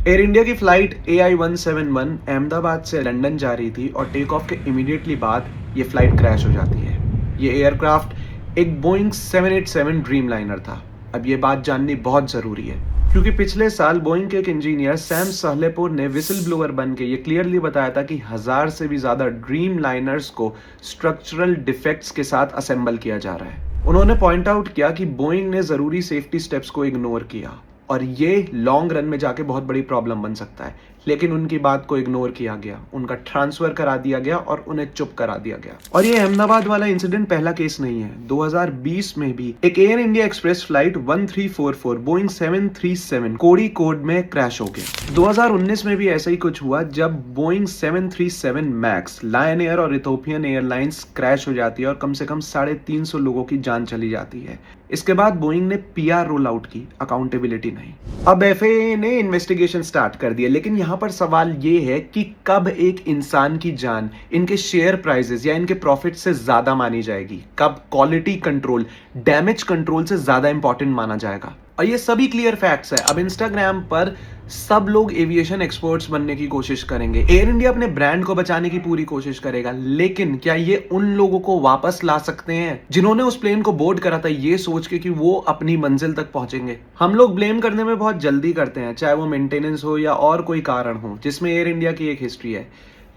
Air India की flight AI-171 Ahmedabad से London जा रही थी और टेक ऑफ के इमीडिएटली बाद ये फ्लाइट क्रैश हो जाती है। ये एयरक्राफ्ट एक बोइंग 787 ड्रीम लाइनर था। अब ये बात जाननी बहुत ज़रूरी है क्योंकि पिछले साल बोइंग के एक इंजीनियर सैम सहलेपुर ने विसल ब्लोअर बन के ये क्लियरली बताया था कि 1000 से भी ज़्यादा ड्रीम लाइनर्स को स्ट्रक्चरल डिफेक्ट्स के साथ असेंबल किया जा रहा है। उन्होंने पॉइंट आउट किया कि बोइंग ने ज़रूरी सेफ्टी स्टेप्स को इग्नोर किया और ये लॉन्ग रन में जाके बहुत बड़ी प्रॉब्लम बन सकता है, लेकिन उनकी बात को इग्नोर किया गया, उनका ट्रांसफर करा दिया गया और उन्हें चुप करा दिया गया। और ये अहमदाबाद वाला इंसिडेंट पहला केस नहीं है। 2020 में भी एक air India express flight 1344 Boeing 737 कोडी कोड में क्रैश हो गया। 2019 में भी ऐसा ही कुछ हुआ जब बोइंग 737 मैक्स, लायन एयर और इथोपियन एयरलाइंस क्रैश हो जाती है और कम से कम 350 लोगों की जान चली जाती है। इसके बाद बोइंग ने PR रोल आउट की, अकाउंटेबिलिटी नहीं। अब FAA ने इन्वेस्टिगेशन स्टार्ट कर दिया, लेकिन यहाँ पर सवाल ये है कि कब एक इंसान की जान इनके शेयर प्राइसेस या इनके प्रॉफिट से ज्यादा मानी जाएगी, कब क्वालिटी कंट्रोल डैमेज कंट्रोल से ज्यादा इंपॉर्टेंट माना जाएगा। और ये सभी क्लियर फैक्ट्स है। अब इंस्टाग्राम पर सब लोग एविएशन एक्सपर्ट्स बनने की कोशिश करेंगे, एयर इंडिया अपने ब्रांड को बचाने की पूरी कोशिश करेगा, लेकिन क्या ये उन लोगों को वापस ला सकते हैं जिन्होंने उस प्लेन को बोर्ड करा था ये सोच के कि वो अपनी मंजिल तक पहुंचेंगे? हम लोग ब्लेम करने में बहुत जल्दी करते हैं, चाहे वो मेंटेनेंस हो या और कोई कारण हो जिसमें एयर इंडिया की एक हिस्ट्री है।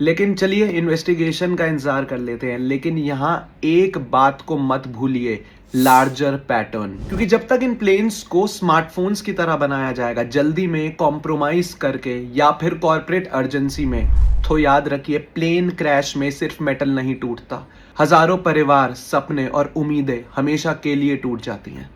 लेकिन चलिए इन्वेस्टिगेशन का इंतजार कर लेते हैं, लेकिन यहाँ एक बात को मत भूलिए, लार्जर पैटर्न। क्योंकि जब तक इन प्लेन्स को स्मार्टफोन्स की तरह बनाया जाएगा, जल्दी में कॉम्प्रोमाइज करके या फिर कॉर्पोरेट अर्जेंसी में, तो याद रखिए प्लेन क्रैश में सिर्फ मेटल नहीं टूटता, हजारों परिवार, सपने और उम्मीदें हमेशा के लिए टूट जाती हैं।